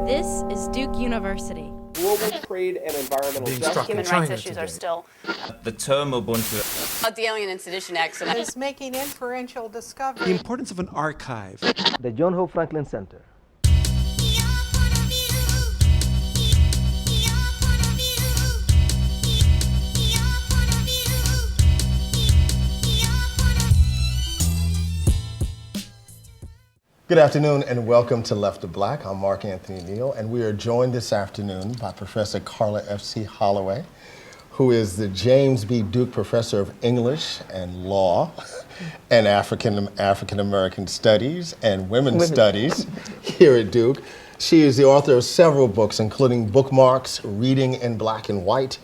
This is Duke University. Global trade and environmental justice. Human rights issues are still. The term Ubuntu. The Alien and Sedition Acts. Is making inferential discovery. The importance of an archive. The John Hope Franklin Center. Good afternoon and welcome to Left of Black. I'm Mark Anthony Neal, and we are joined this afternoon by Professor Karla FC Holloway, who is the James B. Duke Professor of English and Law and African American Studies and Women's Studies here at Duke. She is the author of several books, including Bookmarks, Reading in Black and White,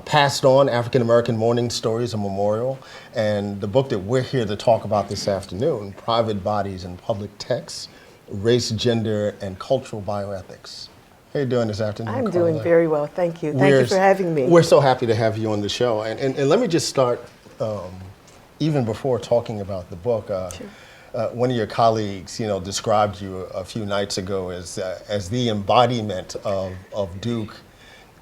Passed On, African American Mourning Stories, a Memorial, and the book that we're here to talk about this afternoon, Private Bodies and Public Texts, Race, Gender, and Cultural Bioethics. How are you doing this afternoon, I'm Karla? doing very well, thank you. Thank you for having me. We're so happy to have you on the show. And let me just start, even before talking about the book, Sure. One of your colleagues, described you a few nights ago as the embodiment of Duke,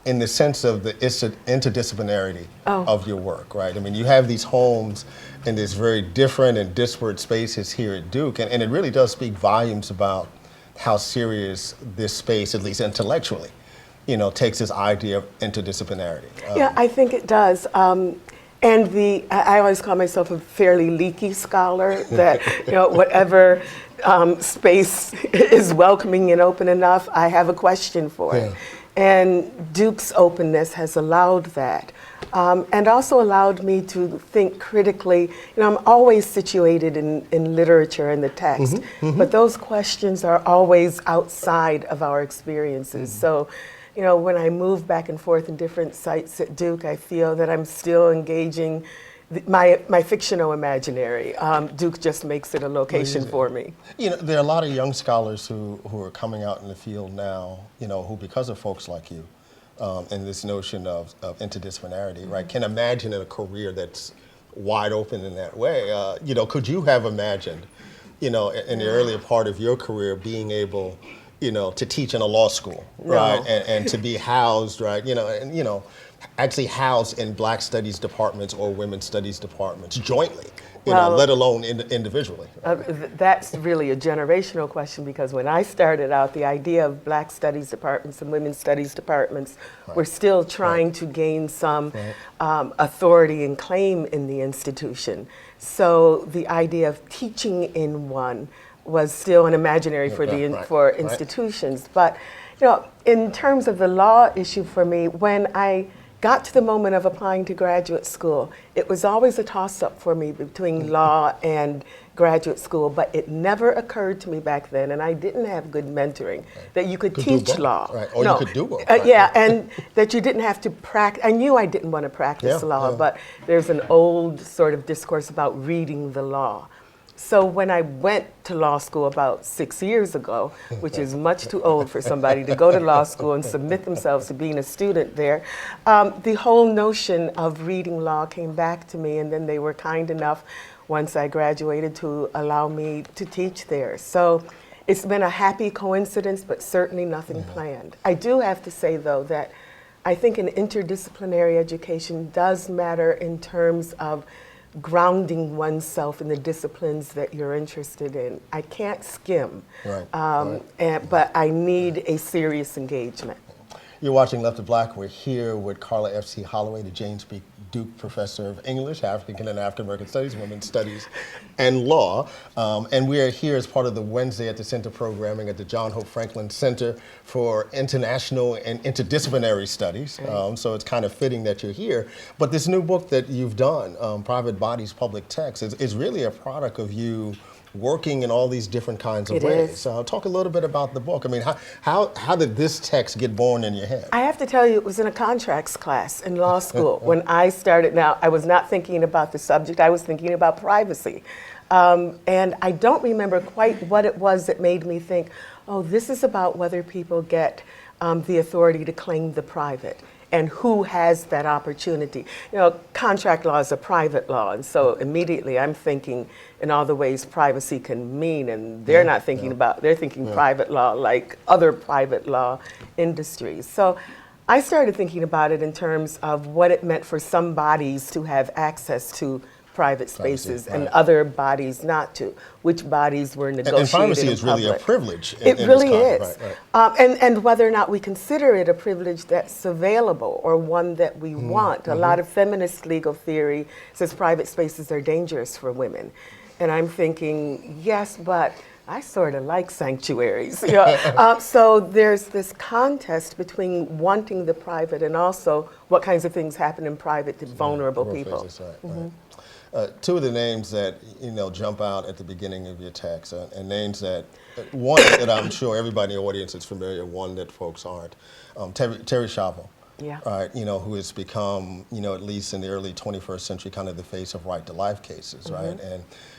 in the sense of the interdisciplinarity of your work, right? I mean, you have these homes in this very different and disparate spaces here at Duke, and it really does speak volumes about how serious this space, at least intellectually, takes this idea of interdisciplinarity. Yeah, I think it does. I always call myself a fairly leaky scholar, that whatever space is welcoming and open enough, I have a question for it. And Duke's openness has allowed that, and also allowed me to think critically. I'm always situated in literature and the text, but those questions are always outside of our experiences. So, when I move back and forth in different sites at Duke, I feel that I'm still engaging my fictional imaginary. Duke just makes it a location for me. There are a lot of young scholars who are coming out in the field now, who, because of folks like you, and this notion of interdisciplinarity, right, can imagine a career that's wide open in that way. Could you have imagined, in the earlier part of your career, being able, to teach in a law school, right, and to be housed, right, actually housed in Black studies departments or women's studies departments jointly, let alone individually. That's really a generational question, because when I started out, the idea of Black studies departments and women's studies departments were still trying to gain some authority and claim in the institution. So the idea of teaching in one was still an imaginary for institutions. But in terms of the law issue for me, when I got to the moment of applying to graduate school, it was always a toss-up for me between law and graduate school, but it never occurred to me back then, and I didn't have good mentoring, that you could teach law. Right. Or you could do both. Yeah, and that you didn't have to practice. I knew I didn't want to practice law, but there's an old sort of discourse about reading the law. So when I went to law school about 6 years ago, which is much too old for somebody to go to law school and submit themselves to being a student there, the whole notion of reading law came back to me, and then they were kind enough, once I graduated, to allow me to teach there. So it's been a happy coincidence, but certainly nothing planned. I do have to say, though, that I think an interdisciplinary education does matter in terms of grounding oneself in the disciplines that you're interested in. I can't skim, but I need a serious engagement. You're watching Left of Black. We're here with Karla FC Holloway, the James B. Duke Professor of English, African and African American Studies, Women's Studies, and Law. And we are here as part of the Wednesday at the Center programming at the John Hope Franklin Center for International and Interdisciplinary Studies. So it's kind of fitting that you're here. But this new book that you've done, Private Bodies, Public Texts, is really a product of you working in all these different kinds of ways. So talk a little bit about the book. I mean, how did this text get born in your head? I have to tell you, it was in a contracts class in law school when I started. Now, I was not thinking about the subject, I was thinking about privacy. And I don't remember quite what it was that made me think, oh, this is about whether people get the authority to claim the private. and who has that opportunity. You know, contract law is a private law, and so immediately I'm thinking in all the ways privacy can mean, and they're not thinking about, they're thinking private law like other private law industries. So I started thinking about it in terms of what it meant for some bodies to have access to private spaces and other bodies not to, which bodies were negotiated and privacy in is really a public. privilege. It in really this is. Right. And whether or not we consider it a privilege that's available or one that we want. A lot of feminist legal theory says private spaces are dangerous for women. And I'm thinking, yes, but I sort of like sanctuaries. You know? So there's this contest between wanting the private and also what kinds of things happen in private to vulnerable people. Right. Two of the names that jump out at the beginning of your text, and names that one that I'm sure everybody in the audience is familiar, one that folks aren't. Terry Schiavo, right? Who has become at least in the early 21st century kind of the face of right to life cases, right?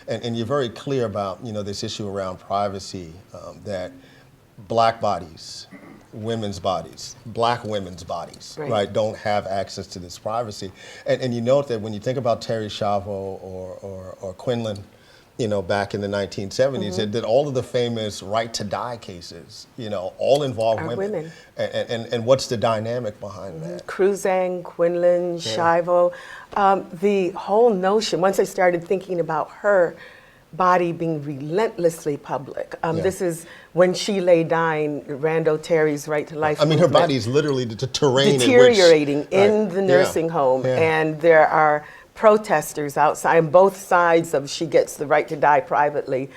And you're very clear about this issue around privacy, that black bodies, women's bodies, black women's bodies, right, don't have access to this privacy. And you note that when you think about Terry Schiavo or Quinlan, back in the 1970s, that all of the famous right to die cases, all involve women. And what's the dynamic behind that? Cruzang, Quinlan, Schiavo, the whole notion, once I started thinking about her body being relentlessly public. This is when she lay dying, Rando Terry's right to life. I mean, her body is literally the terrain deteriorating in the nursing home, and there are protesters outside on both sides of she gets the right to die privately,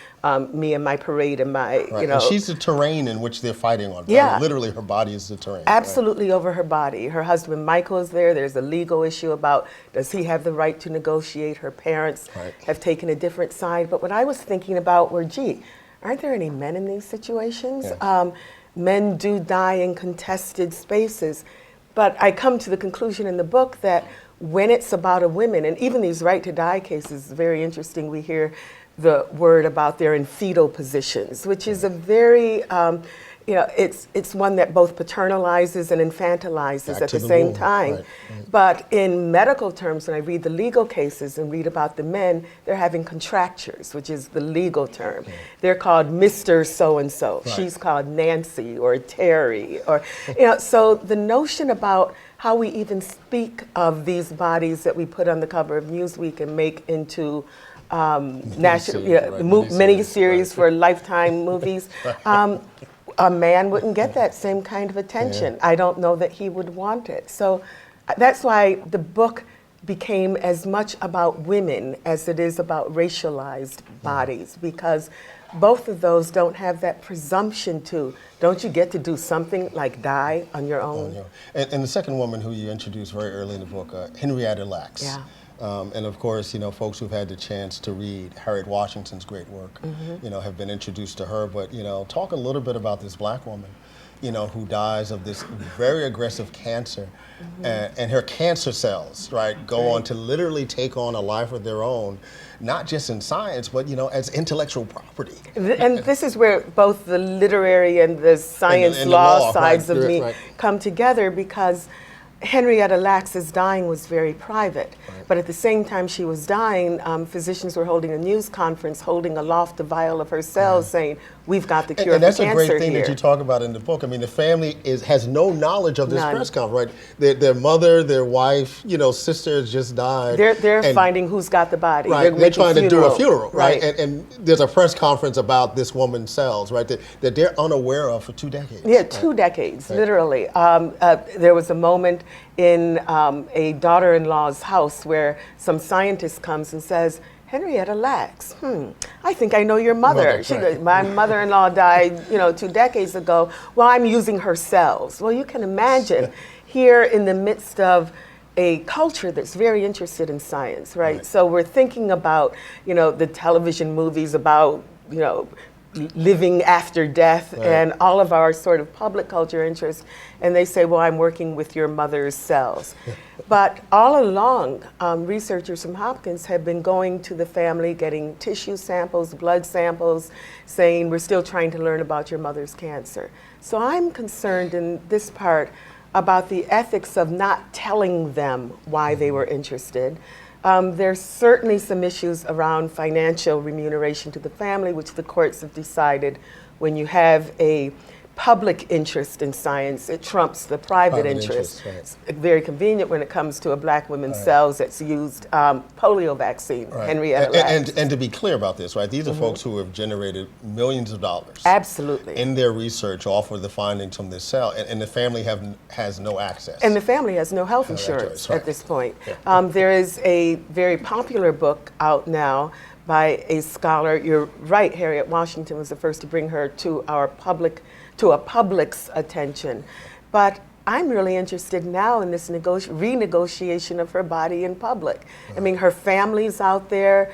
me and my parade and my, And she's the terrain in which they're fighting on. Literally her body is the terrain. Absolutely over her body. Her husband Michael is there. There's a legal issue about does he have the right to negotiate. Her parents have taken a different side. But what I was thinking about were, gee, aren't there any men in these situations? Men do die in contested spaces. But I come to the conclusion in the book that when it's about a woman, and even these right to die cases, very interesting, we hear the word about they're in fetal positions, which is a very, it's one that both paternalizes and infantilizes at the same time. But in medical terms, when I read the legal cases and read about the men, they're having contractures, which is the legal term. They're called Mr. So-and-so. She's called Nancy or Terry, or, so the notion about how we even speak of these bodies that we put on the cover of Newsweek and make into mini-series for Lifetime movies. A man wouldn't get that same kind of attention. I don't know that he would want it. So that's why the book became as much about women as it is about racialized bodies, because both of those don't have that presumption to, don't you get to do something like die on your own? And the second woman who you introduced very early in the book, Henrietta Lacks. And of course, folks who've had the chance to read Harriet Washington's great work, have been introduced to her. But, talk a little bit about this black woman, who dies of this very aggressive cancer. And her cancer cells, go on to literally take on a life of their own, not just in science, but, as intellectual property. And this is where both the literary and the science and law sides of me come together, because Henrietta Lacks's dying was very private, but at the same time she was dying, physicians were holding a news conference, holding aloft the vial of her cells, saying, "We've got the cure for cancer here." And that's a great thing that you talk about in the book. I mean, the family has no knowledge of this press conference, right? Their mother, their wife, sister has just died. They're finding who's got the body. They're trying to do a funeral, right? And there's a press conference about this woman's cells, right? That they're unaware of for 2 decades. Yeah, 2 decades, literally. There was a moment in a daughter-in-law's house where some scientist comes and says, "Henrietta Lacks, I think I know your mother. My mother-in-law died, 2 decades ago. Well, I'm using her cells." Well, you can imagine here in the midst of a culture that's very interested in science, right? So we're thinking about, the television movies about, living after death and all of our sort of public culture interests, and they say, well, I'm working with your mother's cells. But all along, researchers from Hopkins have been going to the family, getting tissue samples, blood samples, saying, we're still trying to learn about your mother's cancer. So I'm concerned in this part about the ethics of not telling them why they were interested. There's certainly some issues around financial remuneration to the family, which the courts have decided when you have a public interest in science, it trumps the private interest. Right. It's very convenient when it comes to a black woman's cells that's used polio vaccine, Right. Henrietta Lacks. And to be clear about this, right, these are folks who have generated millions of dollars Absolutely. in their research off of the findings from this cell, and the family has no access. And the family has no health That's insurance right. at this point. There is a very popular book out now by a scholar. You're right, Harriet Washington was the first to bring her to a public's attention. But I'm really interested now in this renegotiation of her body in public. I mean, her family's out there.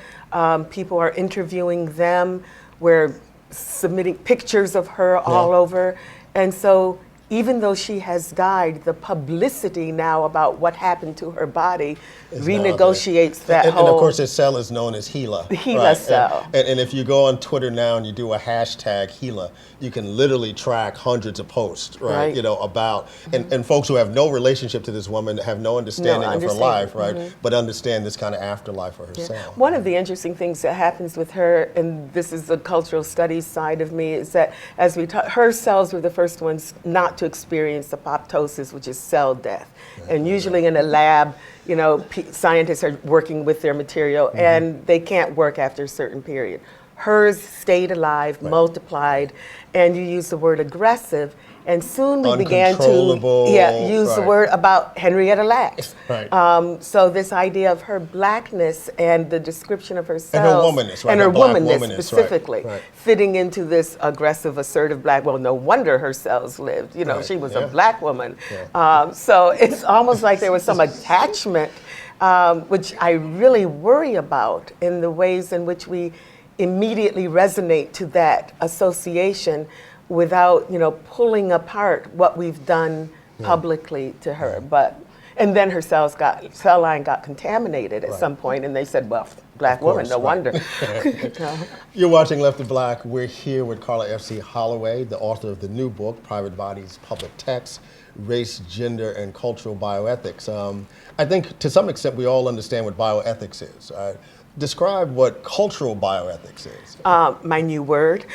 People are interviewing them. We're submitting pictures of her all over. And so even though she has died, the publicity now about what happened to her body renegotiates that whole... And of course, this cell is known as Gila. The Gila cell. And if you go on Twitter now and you do a hashtag Gila, you can literally track hundreds of posts, right? You know, about, and folks who have no relationship to this woman, have no understanding of her life, right? But understand this kind of afterlife for her cell. One of the interesting things that happens with her, and this is the cultural studies side of me, is that as we talk, her cells were the first ones not to experience apoptosis, which is cell death. And usually in a lab, you know, scientists are working with their material and they can't work after a certain period. Hers stayed alive, multiplied, and you use the word aggressive, and soon we began to use the word about Henrietta Lacks. So this idea of her blackness and the description of her cells, and her womanness, specifically, fitting into this aggressive, assertive black, well, no wonder her cells lived. You know, she was a black woman. So it's almost like there was some attachment, which I really worry about in the ways in which we immediately resonate to that association without, you know, pulling apart what we've done publicly to her. And then her cell line got contaminated at some point, and they said, well, black woman, no wonder. You're watching Left of Black. We're here with Karla FC Holloway, the author of the new book, Private Bodies, Public Texts, Race, Gender, and Cultural Bioethics. I think to some extent we all understand what bioethics is. Describe what cultural bioethics is. My new word.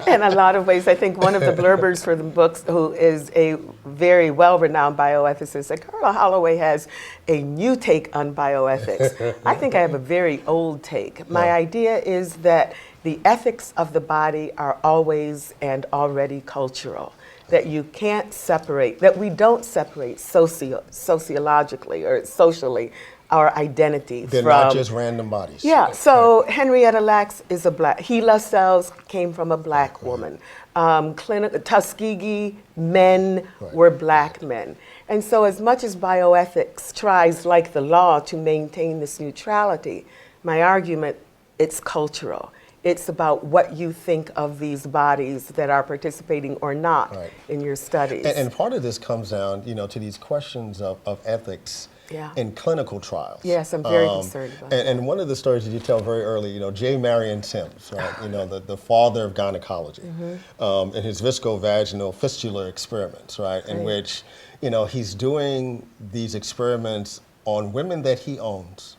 In a lot of ways, I think one of the blurbers for the books, who is a very well-renowned bioethicist, said Karla Holloway has a new take on bioethics. I think I have a very old take. My idea is that the ethics of the body are always and already cultural. That you can't separate, that we don't separate sociologically or socially our identity. They're not just random bodies. So Henrietta Lacks is a black, Gila cells came from a black woman. Tuskegee men were black men. And so as much as bioethics tries, like the law, to maintain this neutrality, my argument, it's cultural. It's about what you think of these bodies that are participating or not in your studies. And part of this comes down, you know, to these questions of ethics in clinical trials. Yes, I'm very concerned about that. And one of the stories that you tell very early, you know, J. Marion Sims, right, you know, the father of gynecology, in his viscovaginal fistula experiments, right, in which, you know, he's doing these experiments on women that he owns,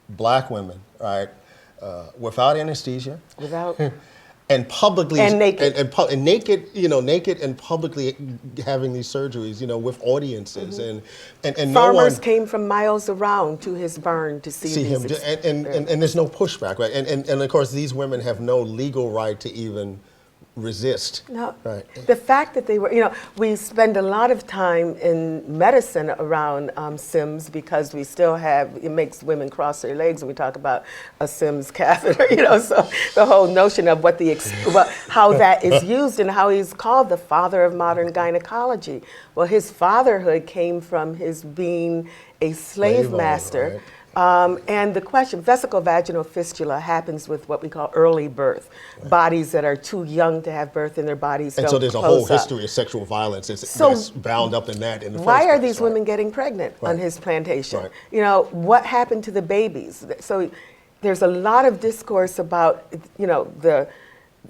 black women, right, without anesthesia. And publicly and naked, and naked, you know, naked and publicly having these surgeries, you know, with audiences, and farmers no one came from miles around to his barn to see him, and there's no pushback, right? And of course, these women have no legal right to even resist. No, the fact that they were, you know, we spend a lot of time in medicine around Sims because we still have, it makes women cross their legs when we talk about a Sims catheter, you know, so the whole notion of how that is used and how he's called the father of modern gynecology. Well, his fatherhood came from his being a slave master. And the question, vesicovaginal fistula happens with what we call early birth, bodies that are too young to have birth in their bodies. And so there's a whole history of sexual violence that's bound up in that. Why are these women getting pregnant on his plantation? You know, what happened to the babies? So there's a lot of discourse about, you know, the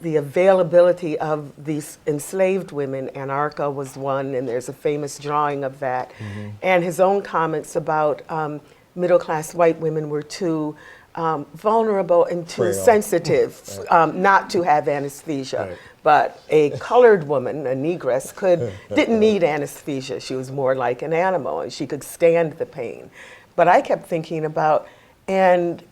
the availability of these enslaved women. Anarcha was one, and there's a famous drawing of that. And his own comments about middle-class white women were too vulnerable and too Frail. sensitive not to have anesthesia. Right. But a colored woman, a negress, didn't need anesthesia. She was more like an animal, and she could stand the pain. But I kept thinking about, and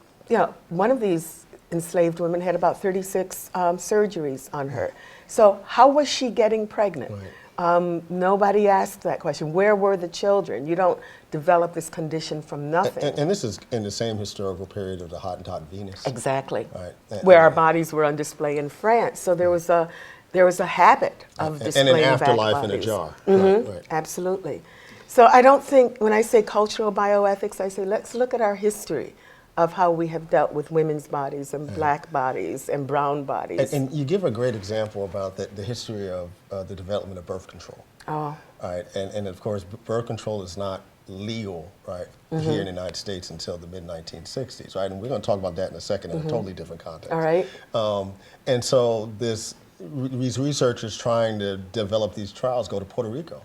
one of these enslaved women had about 36 surgeries on her. So how was she getting pregnant? Right. Nobody asked that question. Where were the children? You don't develop this condition from nothing. And this is in the same historical period of the Hottentot Venus. Exactly. Right. Where our bodies were on display in France. So there was a habit of displaying and an back afterlife bodies. in a jar. Right. Absolutely. So I don't think, when I say cultural bioethics, I say let's look at our history of how we have dealt with women's bodies and black bodies and brown bodies. And you give a great example about the history of the development of birth control. Oh. Right. And of course, birth control is not legal, right, here in the United States until the mid-1960s, right? And we're going to talk about that in a second in a totally different context. All right. And so these researchers trying to develop these trials go to Puerto Rico.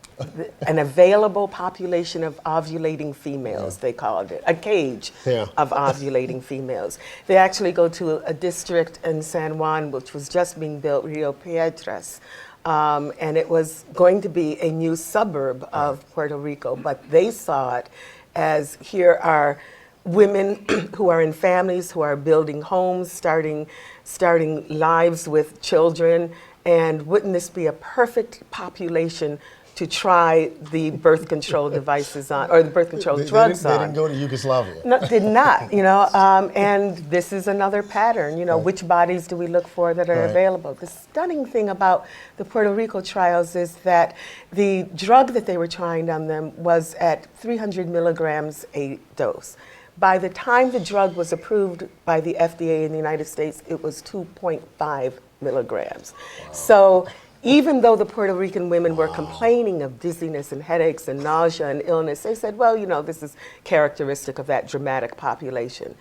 An available population of ovulating females, they called it, a cage of ovulating females. They actually go to a district in San Juan, which was just being built, Rio Piedras, and it was going to be a new suburb of Puerto Rico, but they saw it as here are women who are in families, who are building homes, starting lives with children, and wouldn't this be a perfect population to try the birth control devices on, or the birth control drugs on? They didn't go to Yugoslavia. No, did not, and this is another pattern, which bodies do we look for that are available? The stunning thing about the Puerto Rico trials is that the drug that they were trying on them was at 300 milligrams a dose. By the time the drug was approved by the FDA in the United States, it was 2.5 milligrams. Wow. So even though the Puerto Rican women were complaining of dizziness and headaches and nausea and illness, they said, well, this is characteristic of that dramatic population.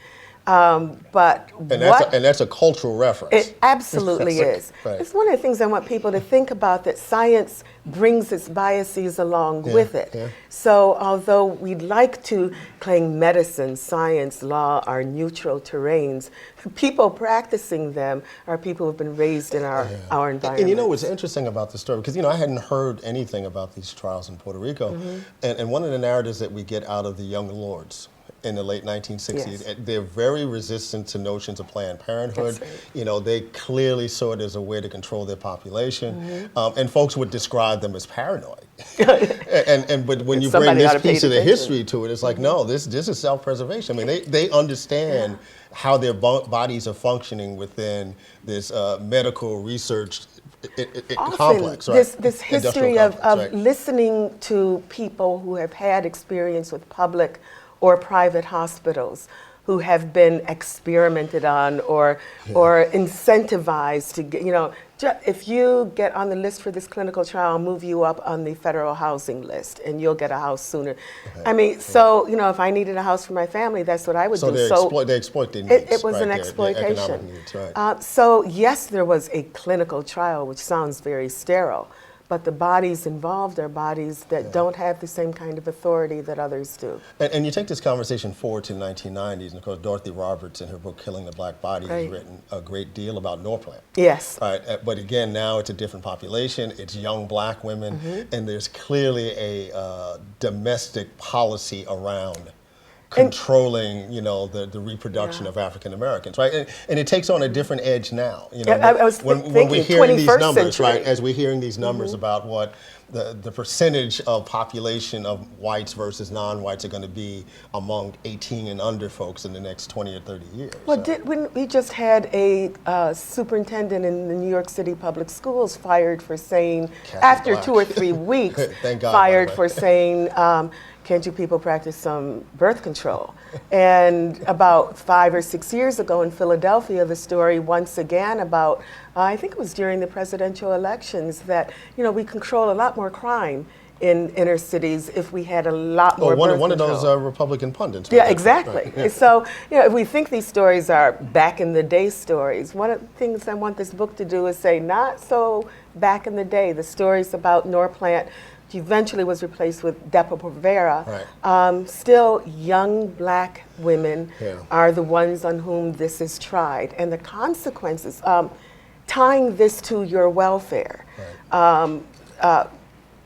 And that's a cultural reference. It absolutely is. Right. It's one of the things I want people to think about, that science brings its biases along with it. Yeah. So although we'd like to claim medicine, science, law are neutral terrains, people practicing them are people who've been raised in our environment. And what's interesting about the story, because I hadn't heard anything about these trials in Puerto Rico, and one of the narratives that we get out of the Young Lords in the late 1960s, they're very resistant to notions of Planned Parenthood. Right. They clearly saw it as a way to control their population, and folks would describe them as paranoid. But when you bring this piece of the history to it, it's like, no, this is self-preservation. I mean, they understand how their bodies are functioning within this medical research complex. Right? This history of listening to people who have had experience with public or private hospitals, who have been experimented on or incentivized to get, if you get on the list for this clinical trial, I'll move you up on the federal housing list and you'll get a house sooner. I mean, so, if I needed a house for my family, that's what I would do. They exploit their needs. It was an exploitation. So yes, there was a clinical trial, which sounds very sterile, but the bodies involved are bodies that don't have the same kind of authority that others do. And you take this conversation forward to the 1990s, and of course Dorothy Roberts in her book Killing the Black Body has written a great deal about Norplant. Yes. But again, now it's a different population, it's young black women, and there's clearly a domestic policy around controlling, the reproduction of African Americans, right? And it takes on a different edge now. I was when we're hearing these numbers, right? As we're hearing these numbers about what the percentage of population of whites versus non-whites are going to be among 18 and under folks in the next 20 or 30 years. Well, when we just had a superintendent in the New York City public schools fired for saying, after 2 or 3 weeks, fired for saying, can't you people practice some birth control? And about 5 or 6 years ago in Philadelphia, the story once again about, I think it was during the presidential elections, that we control a lot more crime in inner cities if we had a lot more birth one of control. those Republican pundits. Yeah, right? exactly. Right. Yeah. So, if we think these stories are back in the day stories, one of the things I want this book to do is say, not so back in the day. The stories about Norplant, which eventually was replaced with Depo-Provera, still young black women are the ones on whom this is tried. And the consequences, tying this to your welfare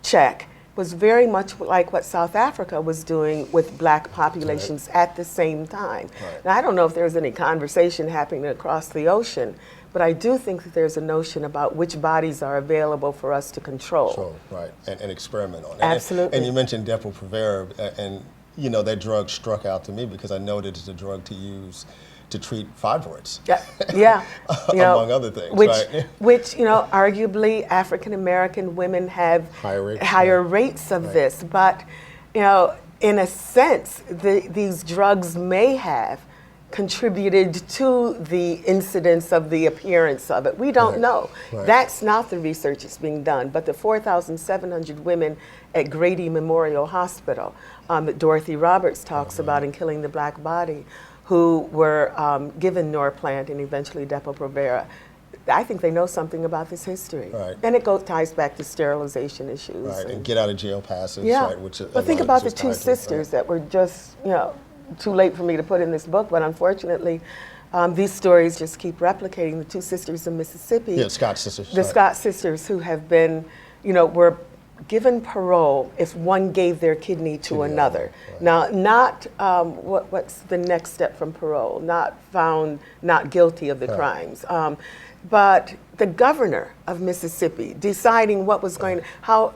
check, was very much like what South Africa was doing with black populations at the same time. Now, I don't know if there's any conversation happening across the ocean, but I do think that there's a notion about which bodies are available for us to control. So, right, and experiment on it. Absolutely. And you mentioned Depo-Provera, and that drug struck out to me because I know that it's a drug to use to treat fibroids. Yeah. Among other things, which arguably African American women have higher rates of this. But, in a sense, these drugs may have contributed to the incidence of the appearance of it. We don't know. That's not the research that's being done. But the 4,700 women at Grady Memorial Hospital that Dorothy Roberts talks about in Killing the Black Body, who were given Norplant and eventually Depo-Provera, I think they know something about this history. And it ties back to sterilization issues. And get out of jail passes. But think about the two sisters that were just, too late for me to put in this book, but unfortunately, these stories just keep replicating. The two sisters in Mississippi. Yeah, Scott sisters. The Scott sisters who have been, were given parole if one gave their kidney to another. Now, not what's the next step from parole? Not found not guilty of the crimes. But the governor of Mississippi deciding what was going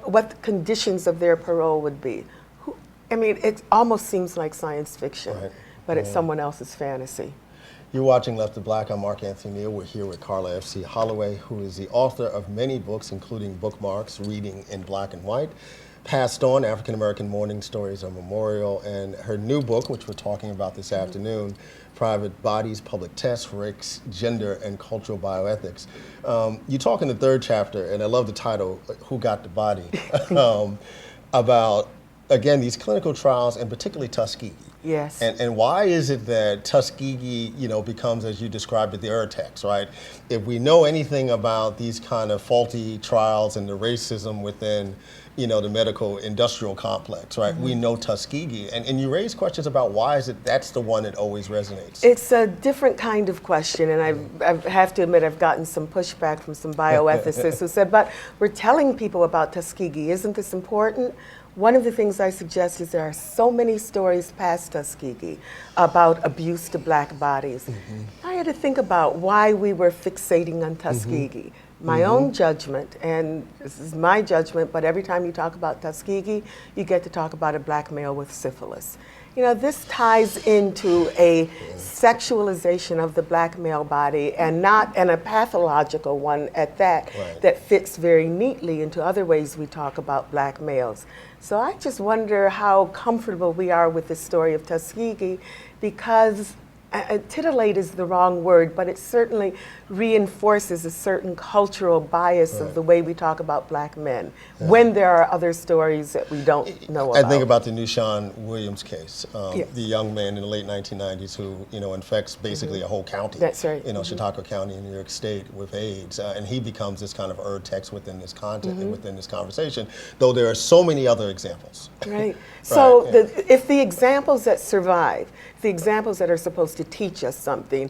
what the conditions of their parole would be. It almost seems like science fiction, but it's someone else's fantasy. You're watching Left of Black. I'm Mark Anthony Neal. We're here with Karla FC Holloway, who is the author of many books, including Bookmarks, Reading in Black and White, Passed On, African American Mourning Stories, A Memorial, and her new book, which we're talking about this afternoon, Private Bodies, Public Tests, Race, Gender, and Cultural Bioethics. You talk in the third chapter, and I love the title, Who Got the Body, about, again, these clinical trials, and particularly Tuskegee. Yes. And why is it that Tuskegee, becomes, as you described it, the Urtex, right? If we know anything about these kind of faulty trials and the racism within, the medical industrial complex, right? We know Tuskegee. And you raise questions about why is it that's the one that always resonates? It's a different kind of question, and I have to admit I've gotten some pushback from some bioethicists who said, but we're telling people about Tuskegee. Isn't this important? One of the things I suggest is there are so many stories past Tuskegee about abuse to black bodies. I had to think about why we were fixating on Tuskegee. My own judgment, and this is my judgment, but every time you talk about Tuskegee, you get to talk about a black male with syphilis. This ties into a sexualization of the black male body, and a pathological one at that, that fits very neatly into other ways we talk about black males. So I just wonder how comfortable we are with the story of Tuskegee, because titillate is the wrong word, but it certainly reinforces a certain cultural bias of the way we talk about black men when there are other stories that we don't know about. I think about the Nushan Williams case, the young man in the late 1990s who, infects basically a whole county. That's right. Chautauqua County in New York State with AIDS, and he becomes this kind of Urtex within this content and within this conversation, though there are so many other examples. Right. So if the examples that survive, the examples that are supposed to teach us something,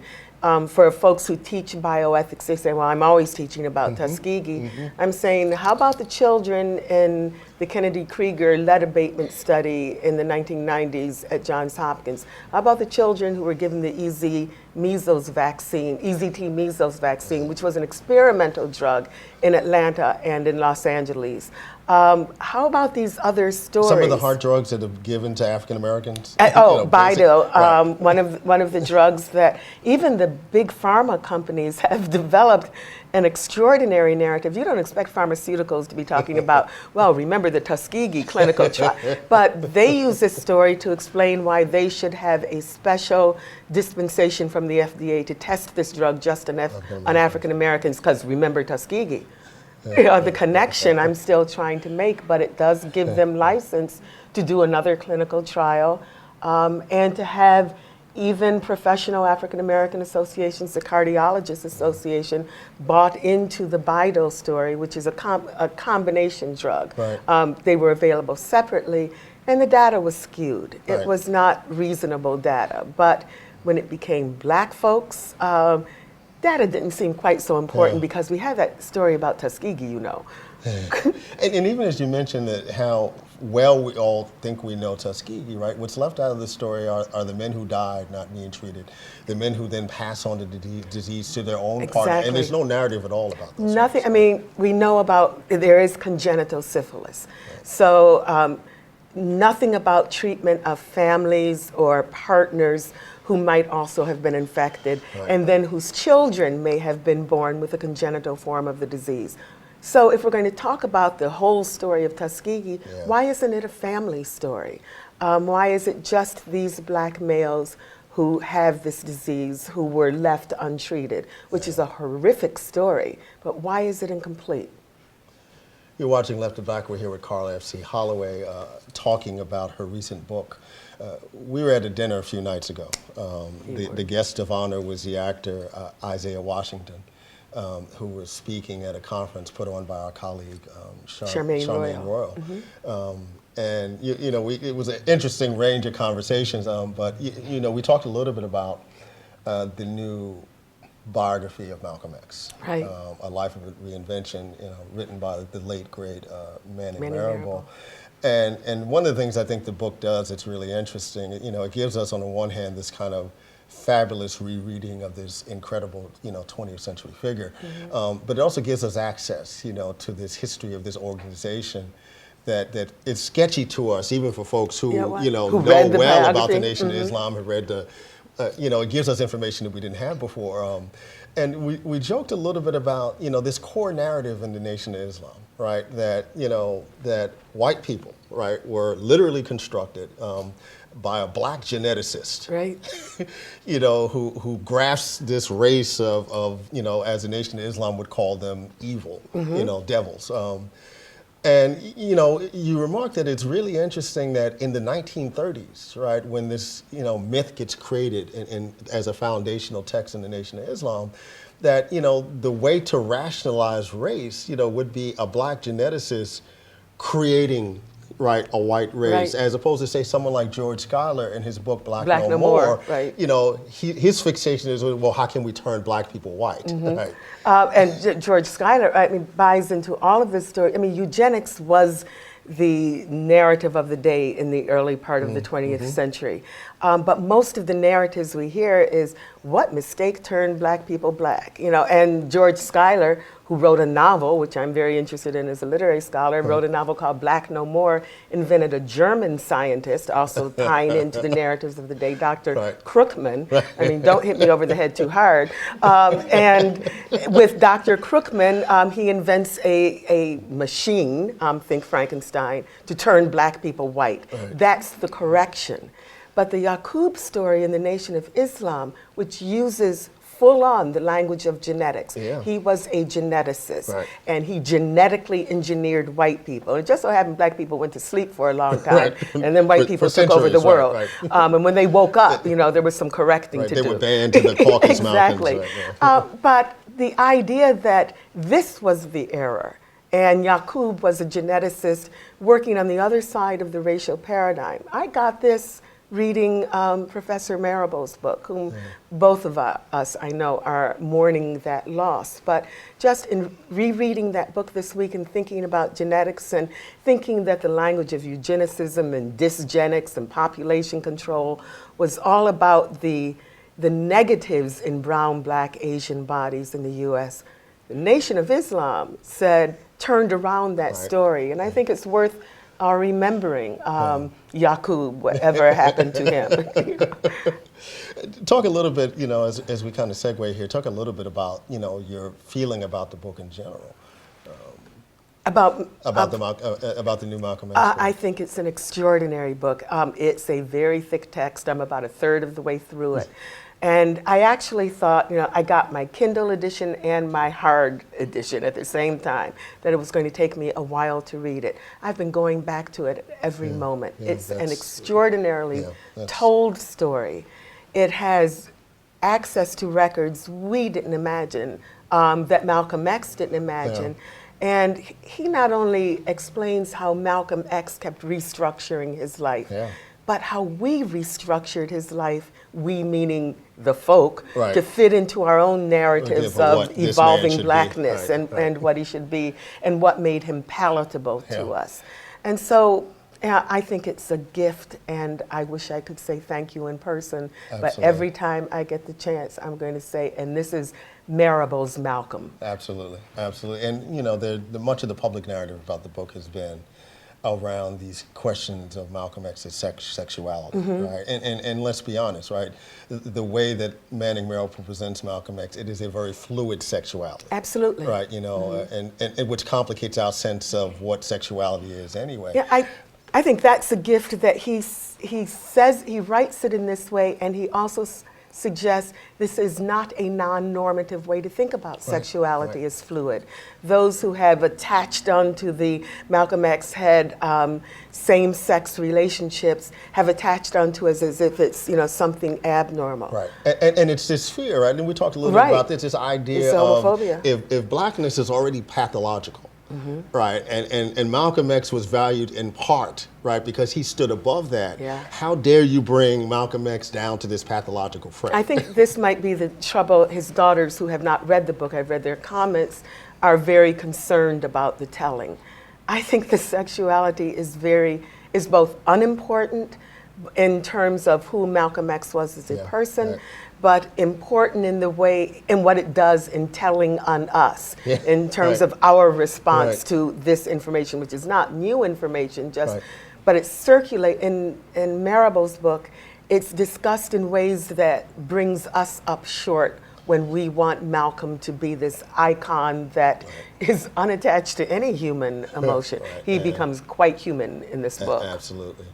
for folks who teach bioethics, they say, well, I'm always teaching about Tuskegee. I'm saying, how about the children in the Kennedy Krieger lead abatement study in the 1990s at Johns Hopkins? How about the children who were given the EZT measles vaccine, which was an experimental drug in Atlanta and in Los Angeles? How about these other stories? Some of the hard drugs that are given to African Americans. Bido, one of the drugs that even the big pharma companies have developed an extraordinary narrative. You don't expect pharmaceuticals to be talking about, well, remember the Tuskegee clinical trial, but they use this story to explain why they should have a special dispensation from the FDA to test this drug just on African Americans, because remember Tuskegee. The connection I'm still trying to make, but it does give them license to do another clinical trial and to have even professional African American associations, the Cardiologists Association, bought into the Bidal story, which is a combination drug. Right. They were available separately, and the data was skewed. Right. It was not reasonable data. But when it became black folks, data didn't seem quite so important because we had that story about Tuskegee, you know. And even as you mentioned that how well we all think we know Tuskegee, right? What's left out of the story are the men who died not being treated, the men who then pass on the disease to their own partner, and there's no narrative at all about this. Nothing. I mean, we know about there is congenital syphilis, so nothing about treatment of families or partners who might also have been infected, and then whose children may have been born with a congenital form of the disease. So if we're going to talk about the whole story of Tuskegee, why isn't it a family story? Why is it just these black males who have this disease who were left untreated, which is a horrific story, but why is it incomplete? You're watching Left to Back. We're here with Karla FC Holloway talking about her recent book. We were at a dinner a few nights ago. The guest of honor was the actor Isaiah Washington, who was speaking at a conference put on by our colleague Charmaine Royal. And it was an interesting range of conversations, but we talked a little bit about the new biography of Malcolm X, A Life of Reinvention, written by the late great Manning Marable. And one of the things I think the book does, it's really interesting. It gives us on the one hand this kind of fabulous rereading of this incredible 20th century figure, but it also gives us access to this history of this organization that it's sketchy to us, even for folks who know well about the Nation of Islam, have read the it gives us information that we didn't have before. And we joked a little bit about, this core narrative in the Nation of Islam, right? That, that white people, right, were literally constructed by a black geneticist, right? Who grafts this race of as the Nation of Islam would call them, evil, devils. And you remark that it's really interesting that in the 1930s, right, when this myth gets created in as a foundational text in the Nation of Islam, that the way to rationalize race would be a black geneticist creating a white race, as opposed to say someone like George Schuyler in his book Black No More. Right. His fixation is, well, how can we turn black people white? Right. And George Schuyler, buys into all of this story. Eugenics was the narrative of the day in the early part of the 20th century. But most of the narratives we hear is what mistake turned black people black? And George Schuyler, who wrote a novel, which I'm very interested in as a literary scholar, wrote a novel called Black No More, invented a German scientist, also tying into the narratives of the day, Dr. Krugman. Don't hit me over the head too hard. And with Dr. Krugman, he invents a machine, think Frankenstein, to turn black people white. That's the correction. But the Yaqub story in the Nation of Islam, which uses full on the language of genetics. He was a geneticist, and he genetically engineered white people. It just so happened black people went to sleep for a long time, and then white people took over the world. And when they woke up, there was some correcting to do. They were banned to the Caucasus Mountains. Exactly. But the idea that this was the error, and Yaqub was a geneticist working on the other side of the racial paradigm. I got this reading Professor Marable's book, whom both of us, I know, are mourning that loss. But just in rereading that book this week and thinking about genetics and thinking that the language of eugenicism and dysgenics and population control was all about the negatives in brown, black, Asian bodies in the U.S., the Nation of Islam turned around that story. And I think it's worth remembering Yaqub, whatever happened to him. Talk a little bit, as we kind of segue here, talk a little bit about, your feeling about the book in general. About the new Malcolm X book. I think it's an extraordinary book. It's a very thick text. I'm about a third of the way through it. And I actually thought, I got my Kindle edition and my hard edition at the same time, that it was going to take me a while to read it. I've been going back to it every moment. It's an extraordinarily told story. It has access to records we didn't imagine, that Malcolm X didn't imagine. And he not only explains how Malcolm X kept restructuring his life, but how we restructured his life, we meaning the folk, to fit into our own narratives of evolving blackness and what he should be and what made him palatable to us. And so I think it's a gift, and I wish I could say thank you in person, but every time I get the chance, I'm going to say, and this is Marable's Malcolm. Absolutely, absolutely. And much of the public narrative about the book has been around these questions of Malcolm X's sexuality, right? And let's be honest, right? The way that Manning Marable presents Malcolm X, it is a very fluid sexuality. Absolutely. Right, and which complicates our sense of what sexuality is anyway. Yeah, I think that's a gift that he says, he writes it in this way, and he also suggests this is not a non-normative way to think about sexuality as fluid. Those who have attached onto the Malcolm X had same-sex relationships have attached onto it as if it's something abnormal. Right, and it's this fear, right? And we talked a little bit about this idea it's homophobia. Of if blackness is already pathological, right, and Malcolm X was valued in part, right, because he stood above that. How dare you bring Malcolm X down to this pathological frame? I think this might be the trouble. His daughters, who have not read the book, I've read their comments, are very concerned about the telling. I think the sexuality is both unimportant in terms of who Malcolm X was as a person, but important in what it does in telling on us, in terms of our response to this information, which is not new information, but it's circulate in Marable's book. It's discussed in ways that brings us up short when we want Malcolm to be this icon that is unattached to any human emotion. He becomes quite human in this book. Absolutely.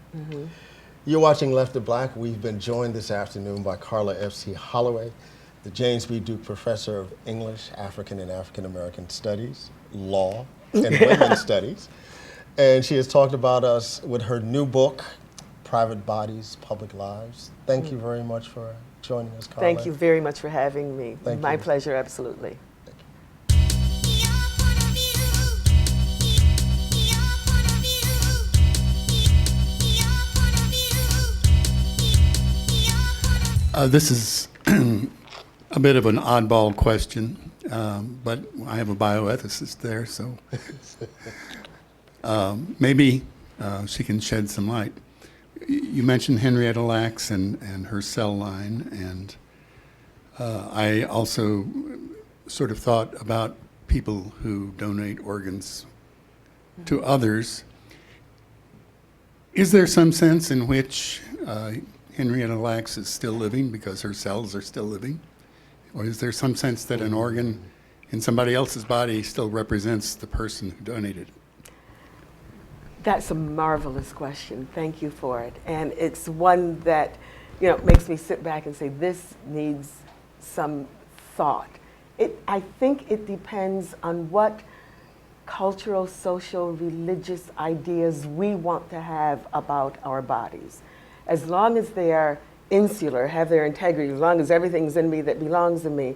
You're watching Left of Black. We've been joined this afternoon by Karla FC Holloway, the James B. Duke Professor of English, African and African American Studies, Law, and Women's Studies. And she has talked about us with her new book, Private Bodies, Public Lives. Thank you very much for joining us, Karla. Thank you very much for having me. My pleasure, absolutely. This is a bit of an oddball question, but I have a bioethicist there, so maybe she can shed some light. You mentioned Henrietta Lacks and her cell line, and I also sort of thought about people who donate organs to others. Is there some sense in which Henrietta Lacks is still living because her cells are still living? Or is there some sense that an organ in somebody else's body still represents the person who donated it? That's a marvelous question. Thank you for it. And it's one that makes me sit back and say, this needs some thought. I think it depends on what cultural, social, religious ideas we want to have about our bodies. As long as they are insular, have their integrity, as long as everything's in me that belongs in me,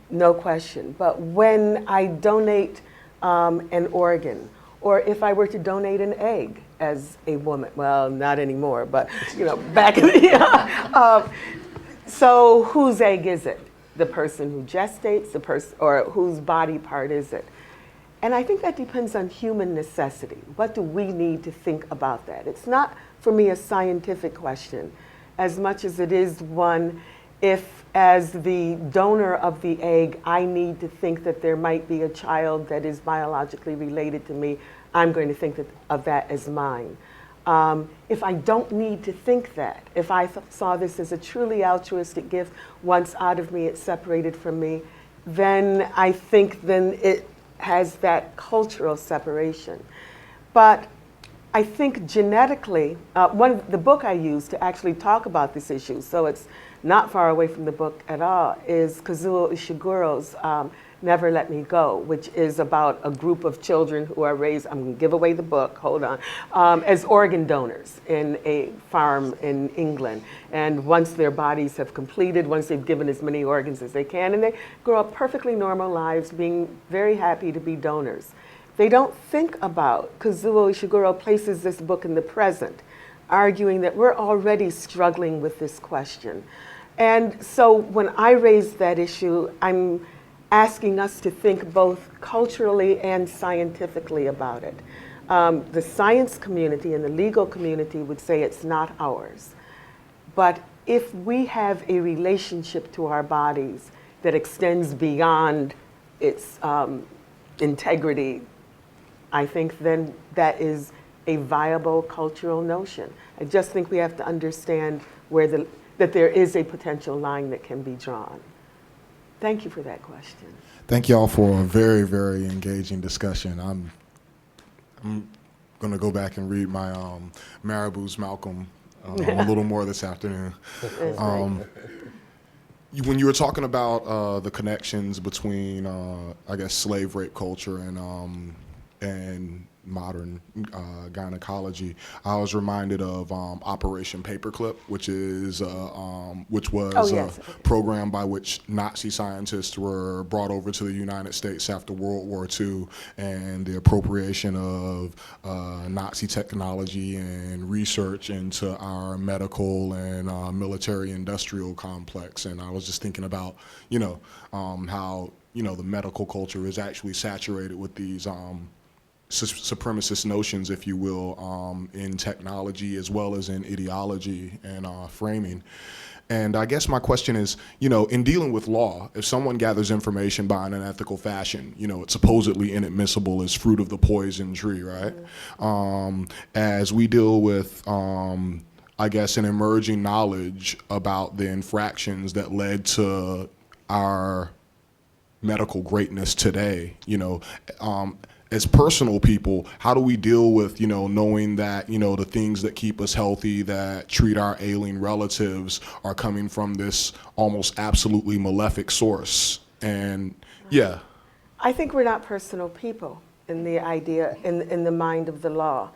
no question. But when I donate an organ, or if I were to donate an egg as a woman, well, not anymore, but back in the so whose egg is it? The person who gestates, the person, or whose body part is it? And I think that depends on human necessity. What do we need to think about that? It's not, for me, a scientific question, as much as it is one, if as the donor of the egg, I need to think that there might be a child that is biologically related to me, I'm going to think of that as mine. If I don't need to think that, if I saw this as a truly altruistic gift, once out of me, it's separated from me, then I think it has that cultural separation. But I think genetically, the book I used to actually talk about this issue, so it's not far away from the book at all, is Kazuo Ishiguro's Never Let Me Go, which is about a group of children who are raised, I'm going to give away the book, hold on, as organ donors in a farm in England. And once their bodies have completed, once they've given as many organs as they can, and they grow up perfectly normal lives, being very happy to be donors. They don't think about, Kazuo Ishiguro places this book in the present, arguing that we're already struggling with this question. And so when I raise that issue, I'm asking us to think both culturally and scientifically about it. The science community and the legal community would say it's not ours. But if we have a relationship to our bodies that extends beyond its integrity, I think then that is a viable cultural notion. I just think we have to understand that there is a potential line that can be drawn. Thank you for that question. Thank you all for a very, very engaging discussion. I'm going to go back and read my Marabou's Malcolm a little more this afternoon. When you were talking about the connections between, I guess, slave rape culture and modern gynecology, I was reminded of Operation Paperclip, which was a program by which Nazi scientists were brought over to the United States after World War II, and the appropriation of Nazi technology and research into our medical and military industrial complex. And I was just thinking about, how, the medical culture is actually saturated with these supremacist notions, if you will, in technology as well as in ideology and framing. And I guess my question is, in dealing with law, if someone gathers information by an unethical fashion, it's supposedly inadmissible as fruit of the poison tree, right? As we deal with, I guess, an emerging knowledge about the infractions that led to our medical greatness today, as personal people, how do we deal with, knowing that, the things that keep us healthy, that treat our ailing relatives, are coming from this almost absolutely malefic source? And yeah. I think we're not personal people in the idea, in the mind of the law.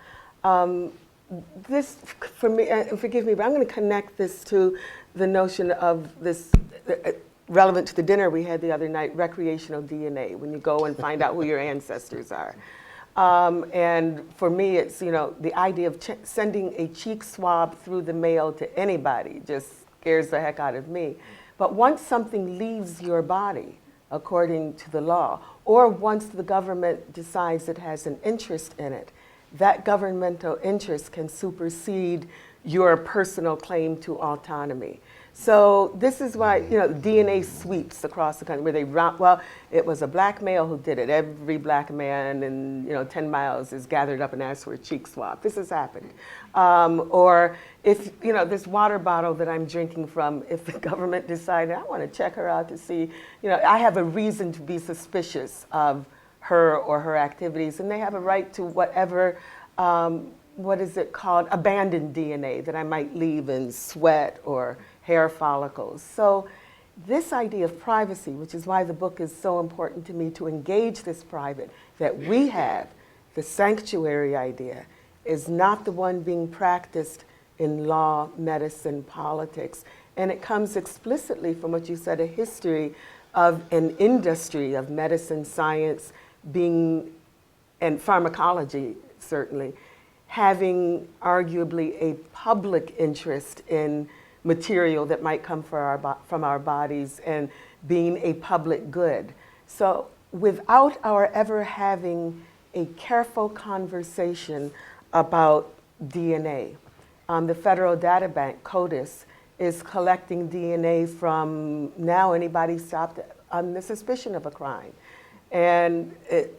This, for me, and forgive me, but I'm going to connect this to the notion of this, relevant to the dinner we had the other night, recreational DNA, when you go and find out who your ancestors are. And for me, it's, the idea of sending a cheek swab through the mail to anybody just scares the heck out of me. But once something leaves your body, according to the law, or once the government decides it has an interest in it, that governmental interest can supersede your personal claim to autonomy. So this is why, DNA sweeps across the country where they it was a black male who did it. Every black man in 10 miles is gathered up and asked for a cheek swab. This has happened. Or if, this water bottle that I'm drinking from, if the government decided, I want to check her out to see, I have a reason to be suspicious of her or her activities, and they have a right to whatever, what is it called, abandoned DNA that I might leave in sweat or hair follicles. So this idea of privacy, which is why the book is so important to me, to engage this private, that we have, the sanctuary idea, is not the one being practiced in law, medicine, politics. And it comes explicitly from what you said, a history of an industry of medicine, science, and pharmacology, certainly, having arguably a public interest in material that might come from our bodies and being a public good. So without our ever having a careful conversation about DNA, the Federal Data Bank, CODIS, is collecting DNA from now anybody stopped on the suspicion of a crime. And it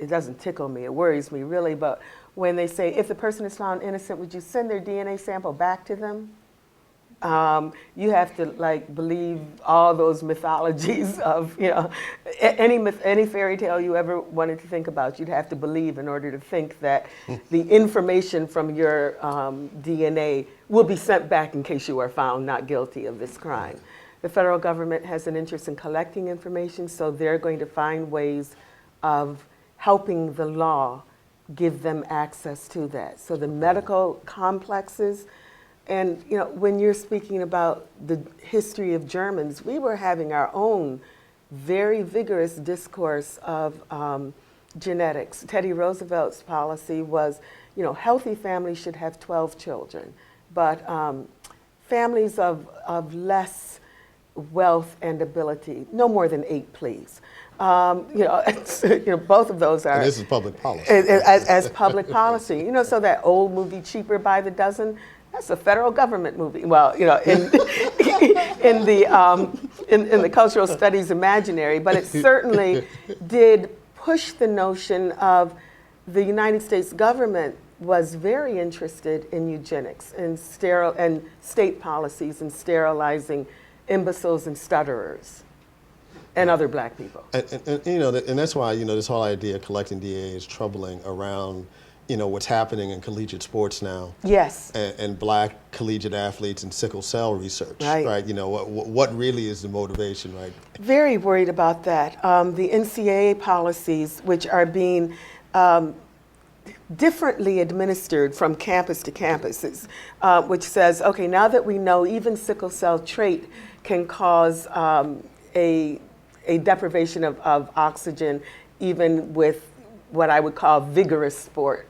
doesn't tickle me, it worries me really, but when they say, if the person is found innocent, would you send their DNA sample back to them? You have to like believe all those mythologies of, you know, any fairy tale you ever wanted to think about, you'd have to believe in order to think that the information from your DNA will be sent back in case you are found not guilty of this crime. The federal government has an interest in collecting information, so they're going to find ways of helping the law give them access to that. So the medical complexes, and you know, when you're speaking about the history of Germans, we were having our own very vigorous discourse of genetics. Teddy Roosevelt's policy was, you know, healthy families should have 12 children, but families of less wealth and ability, no more than 8, please. You know, both of those are. And this is public policy. As public policy, you know, so that old movie Cheaper by the Dozen, that's a federal government movie. Well, you know, in the cultural studies imaginary, but it certainly did push the notion of the United States government was very interested in eugenics and state policies and sterilizing imbeciles and stutterers and other black people. And you know, and that's why, you know, this whole idea of collecting DNA is troubling around, you know, what's happening in collegiate sports now. Yes. And black collegiate athletes and sickle cell research, right? You know, what really is the motivation, right? Very worried about that. The NCAA policies, which are being differently administered from campus to campus, which says, okay, now that we know even sickle cell trait can cause a deprivation of oxygen, even with what I would call vigorous sport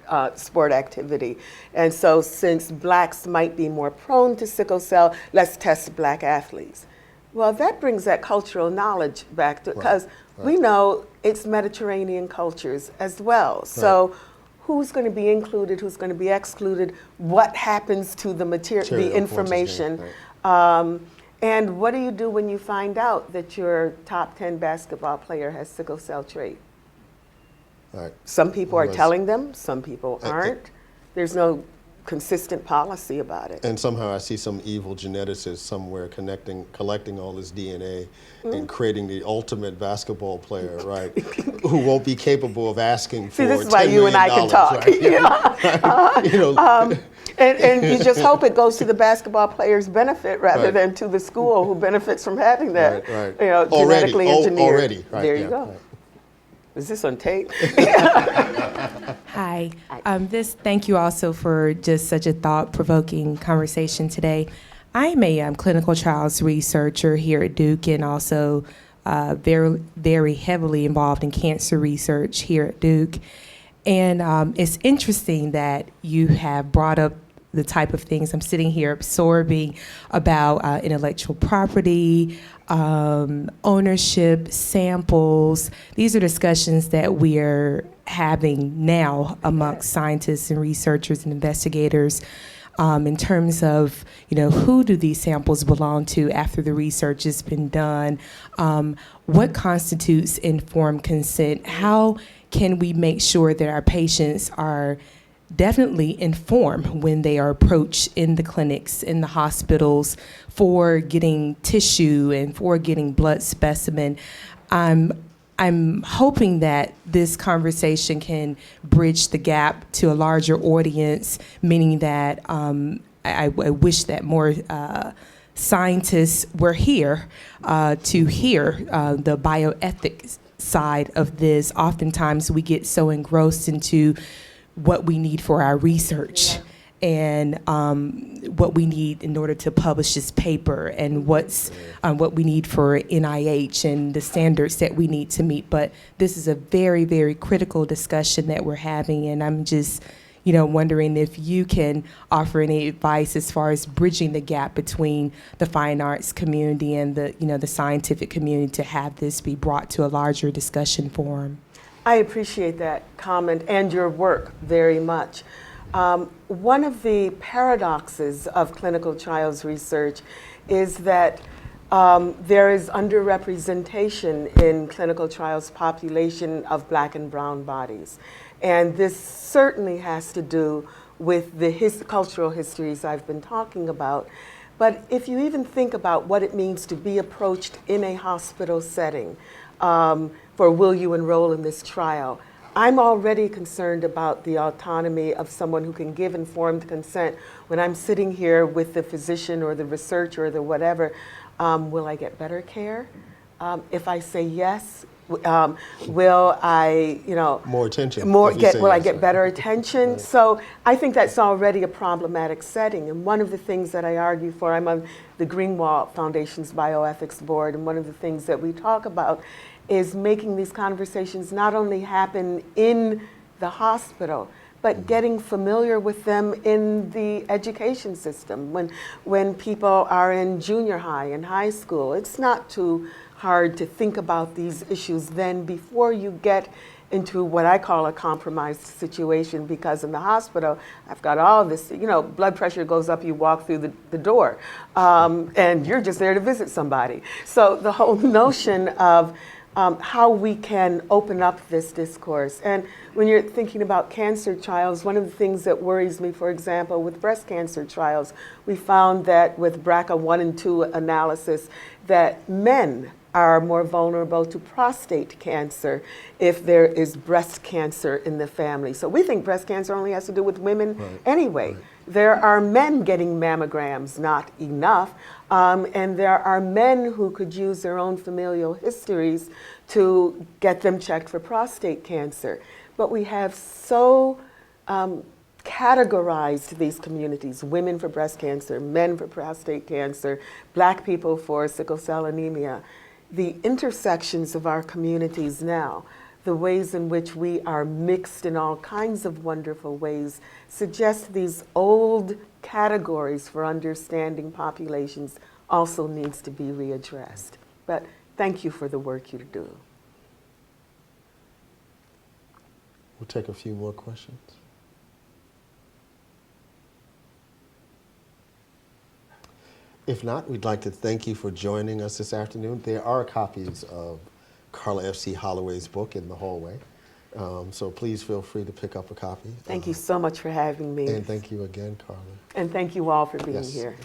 activity. And so since blacks might be more prone to sickle cell, let's test black athletes. Well, that brings that cultural knowledge back to, because we know it's Mediterranean cultures as well. So who's going to be included, who's going to be excluded, what happens to the material, the information, and what do you do when you find out that your top 10 basketball player has sickle cell trait? Some people are telling them, some people aren't. There's no consistent policy about it. And somehow I see some evil geneticist somewhere collecting all this DNA and creating the ultimate basketball player, right? Who won't be capable of asking for $10 million. See, this is why you and I can talk. Right? You know, and you just hope it goes to the basketball player's benefit rather than to the school who benefits from having that, you know, genetically engineered. There you go. Is this on tape? Hi. Thank you also for just such a thought-provoking conversation today. I'm a clinical trials researcher here at Duke and also very, very heavily involved in cancer research here at Duke. And it's interesting that you have brought up the type of things I'm sitting here absorbing about intellectual property, ownership, samples. These are discussions that we're having now amongst scientists and researchers and investigators in terms of, you know, who do these samples belong to after the research has been done? What constitutes informed consent? How can we make sure that our patients are definitely informed when they are approached in the clinics, in the hospitals for getting tissue and for getting blood specimen? I'm hoping that this conversation can bridge the gap to a larger audience, meaning that I wish that more scientists were here to hear the bioethics side of this. Oftentimes we get so engrossed into what we need for our research and what we need in order to publish this paper and what we need for NIH and the standards that we need to meet. But this is a very, very critical discussion that we're having, and I'm just, you know, wondering if you can offer any advice as far as bridging the gap between the fine arts community and the, you know, the scientific community to have this be brought to a larger discussion forum. I appreciate that comment and your work very much. One of the paradoxes of clinical trials research is that there is underrepresentation in clinical trials population of black and brown bodies. And this certainly has to do with the cultural histories I've been talking about. But if you even think about what it means to be approached in a hospital setting for will you enroll in this trial, I'm already concerned about the autonomy of someone who can give informed consent when I'm sitting here with the physician or the researcher or the whatever. Will I get better care? If I say yes, will I, more attention? Will I get better attention? Right. So I think that's already a problematic setting. And one of the things that I argue for, I'm on the Greenwald Foundation's Bioethics Board, and one of the things that we talk about is making these conversations not only happen in the hospital, but getting familiar with them in the education system. When people are in junior high and high school, it's not too hard to think about these issues then before you get into what I call a compromised situation, because in the hospital, I've got all this, blood pressure goes up, you walk through the door, and you're just there to visit somebody. So the whole notion of how we can open up this discourse. And when you're thinking about cancer trials, one of the things that worries me, for example, with breast cancer trials, we found that with BRCA 1 and 2 analysis, that men are more vulnerable to prostate cancer if there is breast cancer in the family. So we think breast cancer only has to do with women anyway. Right. There are men getting mammograms, not enough, and there are men who could use their own familial histories to get them checked for prostate cancer. But we have so categorized these communities, women for breast cancer, men for prostate cancer, Black people for sickle cell anemia. The intersections of our communities now, the ways in which we are mixed in all kinds of wonderful ways, suggest these old categories for understanding populations also needs to be readdressed. But thank you for the work you do. We'll take a few more questions. If not, we'd like to thank you for joining us this afternoon. There are copies of Karla FC Holloway's book in the hallway, so please feel free to pick up a copy. Thank you so much for having me. And thank you again, Karla. And thank you all for being here.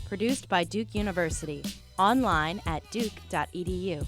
Produced by Duke University. Online at duke.edu.